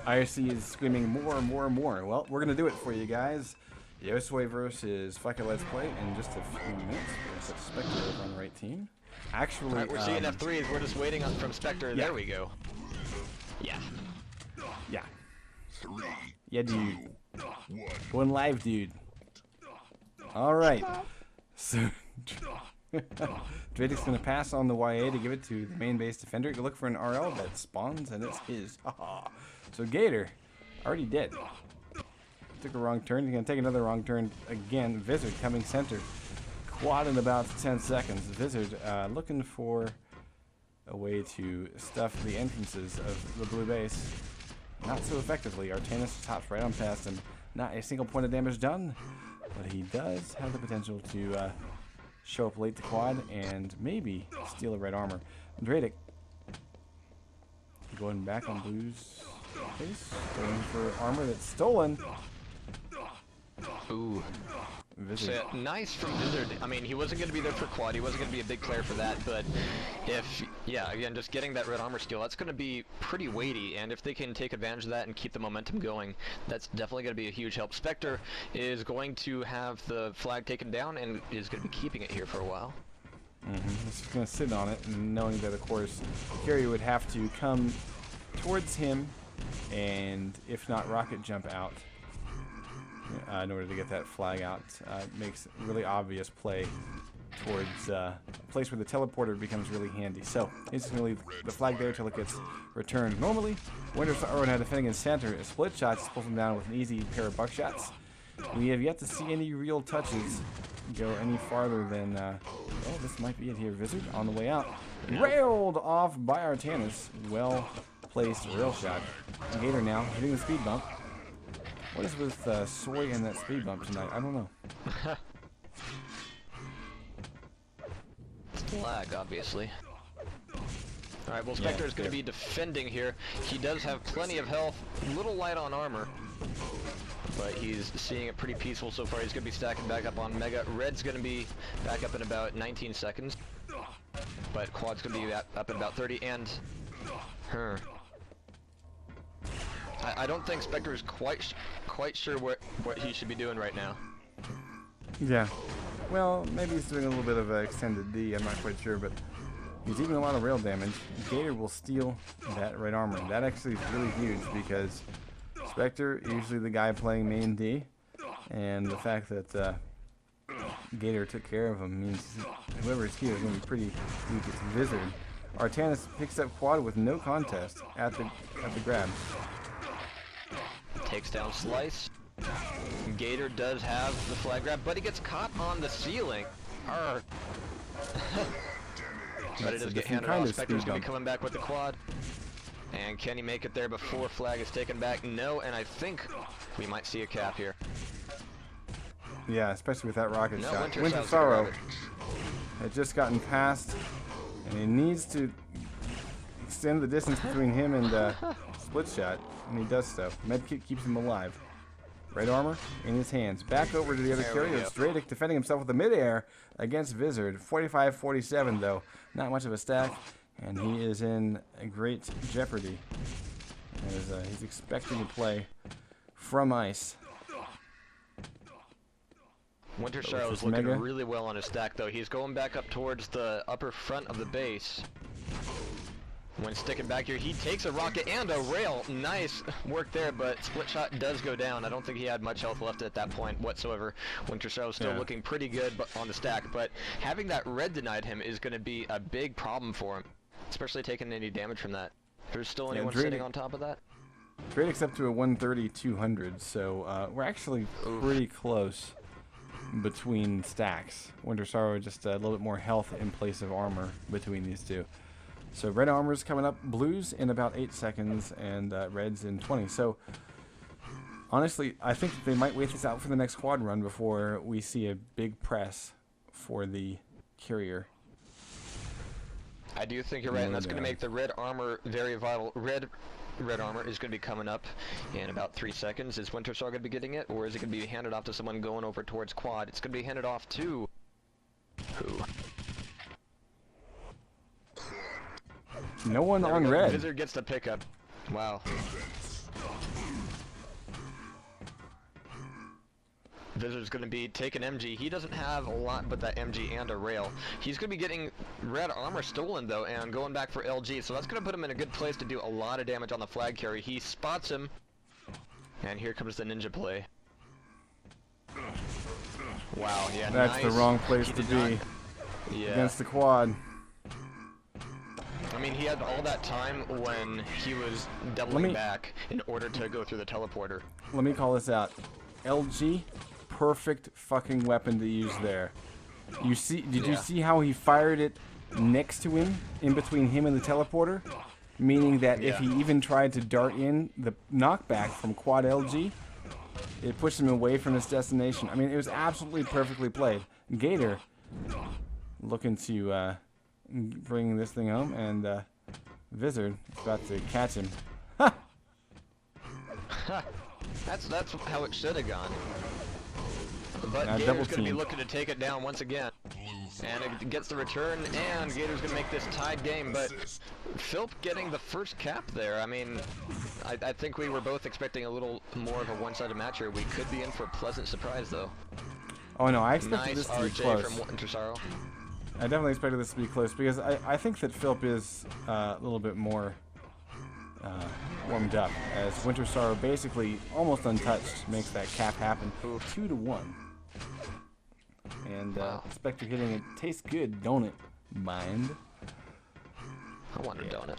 IRC is screaming more and more and more. Well, we're going to do it for you guys. Yosoi versus Fuck It Let's Play in just a few minutes. We're going to put Spectre over on the right team. Actually, right, we're seeing F3s. We're just waiting on from Spectre. Yeah. There we go. Yeah. Yeah. Yeah, dude. Going live, dude. Alright. So, Dradic's going to pass on the YA to give it to the main base defender. You look for an RL that spawns, and it's his. So Gator, already dead. Took a wrong turn. He's going to take another wrong turn again. Vizard coming center. Quad in about 10 seconds. Vizard looking for a way to stuff the entrances of the blue base. Not so effectively. Artanis tops right on past him. Not a single point of damage done, but he does have the potential to show up late to quad and maybe steal a red armor. Dradic going back on blue's base, going for armor that's stolen. Ooh. So, nice from Vizard. I mean, he wasn't going to be there for quad. He wasn't going to be a big player for that. But if, yeah, again, just getting that red armor steal, that's going to be pretty weighty. And if they can take advantage of that and keep the momentum going, that's definitely going to be a huge help. Spectre is going to have the flag taken down and is going to be keeping it here for a while. He's just going to sit on it, and knowing that, of course, Carrier would have to come towards him and, if not, rocket jump out. In order to get that flag out. Makes really obvious play towards a place where the teleporter becomes really handy. So he's just going to leave the flag there until it gets returned. Normally, Winter's Arrow had defending in center. A split shot just pulls him down with an easy pair of buckshots. We have yet to see any real touches go any farther than, oh, this might be it here. Vizard on the way out. Railed off by Artanis. Well placed rail shot. Gator now hitting the speed bump. What is with Soy and that speed bump tonight? I don't know. It's the lag, obviously. Alright, well, Spectre is going to be defending here. He does have plenty of health, a little light on armor, but he's seeing it pretty peaceful so far. He's going to be stacking back up on Mega. Red's going to be back up in about 19 seconds, but Quad's going to be up in about 30, and I don't think Spectre is quite sure what he should be doing right now. Yeah. Well, maybe he's doing a little bit of an extended D, I'm not quite sure, but he's eating a lot of rail damage. Gator will steal that red armor. That actually is really huge because Spectre, usually the guy playing main D, and the fact that Gator took care of him means whoever's here is going to be pretty weak. It's Vizard. Artanis picks up quad with no contest at the grab. Takes down Slice. Gator does have the flag grab, but he gets caught on the ceiling. But it does get handed off. Spectre's going to be coming back with the quad. And can he make it there before flag is taken back? No, and I think we might see a cap here. Yeah, especially with that rocket shot. Winter Sorrow had just gotten past, and he needs to extend the distance between him and split shot, and he does so. Medkit keeps him alive. Red armor in his hands. Back over to the other carrier. Dradic defending himself with the midair against Vizard. 45-47 though. Not much of a stack, and he is in a great jeopardy as he's expecting to play from ice. Winter Sorrow is looking really well on his stack though. He's going back up towards the upper front of the base. When sticking back here, he takes a rocket and a rail. Nice work there, but split shot does go down. I don't think he had much health left at that point whatsoever. Winter Sorrow still looking pretty good on the stack, but having that red denied him is going to be a big problem for him, especially taking any damage from that. There's still anyone sitting on top of that? Dradic's up to a 130-200, so we're actually pretty close between stacks. Winter Sorrow just a little bit more health in place of armor between these two. So red armor's coming up, blues in about 8 seconds, and reds in 20. So honestly, I think they might wait this out for the next quad run before we see a big press for the carrier. I do think you're right, and that's going to make the red armor very vital. Red armor is going to be coming up in about 3 seconds. Is Winter Sorrow going to be getting it, or is it going to be handed off to someone going over towards quad? It's going to be handed off to who? No one on red. Vizard gets the pickup. Wow. Visitor's going to be taking MG. He doesn't have a lot but that MG and a rail. He's going to be getting red armor stolen, though, and going back for LG. So that's going to put him in a good place to do a lot of damage on the flag carrier. He spots him, and here comes the ninja play. Wow, yeah, that's nice. The wrong place to be against the quad. I mean, he had all that time when he was doubling back in order to go through the teleporter. Let me call this out. LG, perfect fucking weapon to use there. You see? Did you see how he fired it next to him, in between him and the teleporter? Meaning that if he even tried to dart in the knockback from quad LG, it pushed him away from his destination. I mean, it was absolutely perfectly played. Gator looking to bring this thing home, and Vizard is about to catch him. Ha! That's how it should have gone. But now Gator's going to be looking to take it down once again. And it gets the return, and Gator's going to make this tied game. But Philp getting the first cap there. I mean, I think we were both expecting a little more of a one-sided match here. We could be in for a pleasant surprise, though. Oh no, I expected this to be close. From Winter Sorrow. I definitely expected this to be close because I think that Philp is a little bit more warmed up, as Winter Sorrow basically almost untouched makes that cap happen. 2-1. And Spectre hitting it tastes good, don't it? Mind. I want a donut.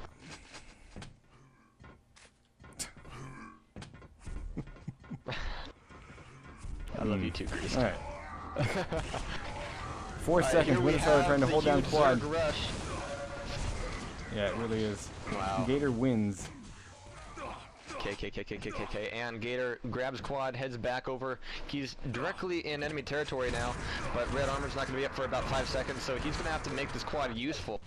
I love you too, Grease. Alright. 4 seconds, Winter Sorrow trying to hold down quad. Yeah, it really is. Wow. Gator wins. KKKKKKK, and Gator grabs quad, heads back over. He's directly in enemy territory now, but red armor's not going to be up for about 5 seconds, so he's going to have to make this quad useful.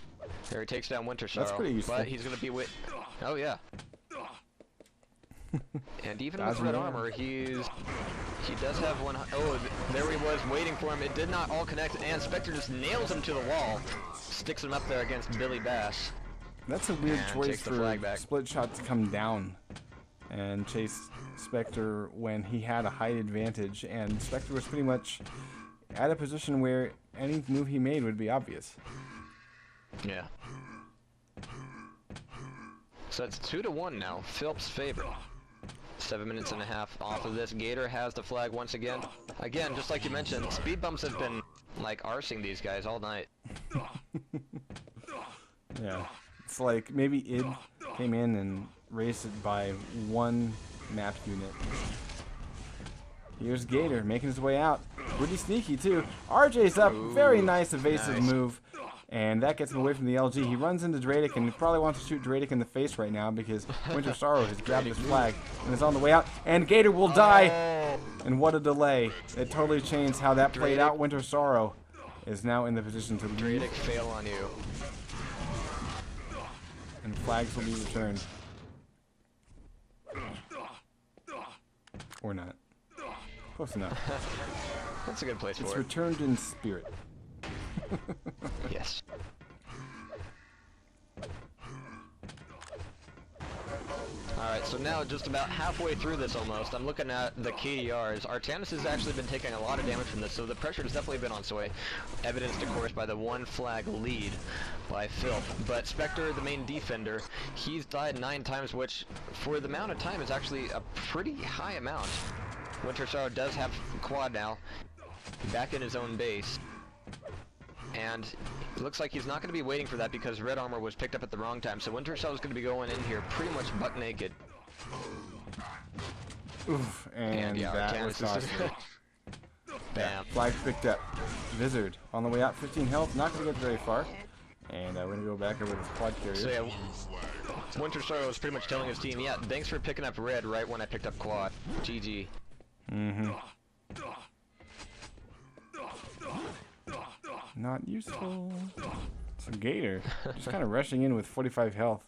There he takes down Winter Sorrow. That's pretty useful. But he's going to be with... Oh, yeah. And even with red armor, he does have one... Oh, there he was waiting for him. It did not all connect, and Spectre just nails him to the wall. Sticks him up there against Billy Bass. That's a weird choice for Split Shot to come down and chase Spectre when he had a height advantage, and Spectre was pretty much at a position where any move he made would be obvious. Yeah. So it's 2-1 now, Philp's favorite. 7.5 minutes off of this. Gator has the flag once again. Again, just like you mentioned, speed bumps have been like arsing these guys all night. Yeah. It's like maybe id came in and raised it by 1 map unit. Here's Gator making his way out. Pretty sneaky too. RJ's up. Ooh, very nice evasive move. And that gets him away from the LG. He runs into Dradic and probably wants to shoot Dradic in the face right now because Winter Sorrow has grabbed his flag and is on the way out. And Gator will die. And what a delay. It totally changed how that played out. Winter Sorrow is now in the position to lead. Dradic fail on you. And flags will be returned. Or not. Close enough. That's a good place for it. It's returned in spirit. Yes. Alright, so now just about halfway through this almost, I'm looking at the KDRs. Artanis has actually been taking a lot of damage from this, so the pressure has definitely been on its way. Evidenced, of course, by the 1 flag lead by Phil. But Spectre, the main defender, he's died 9 times, which, for the amount of time, is actually a pretty high amount. Winter Sorrow does have quad now, back in his own base. And it looks like he's not going to be waiting for that because red armor was picked up at the wrong time. So Winter Sorrow is going to be going in here pretty much butt naked. Oof, and yeah, that was costly. Bam. Flag picked up. Vizard on the way out, 15 health, not going to get very far. And we're going to go back over to the quad carrier. So yeah, Winter Sorrow was pretty much telling his team, yeah, thanks for picking up red right when I picked up quad. GG. Mm-hmm. Not useful. It's a Gator. Just kind of rushing in with 45 health.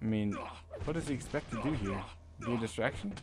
I mean, what does he expect to do here? Be a distraction?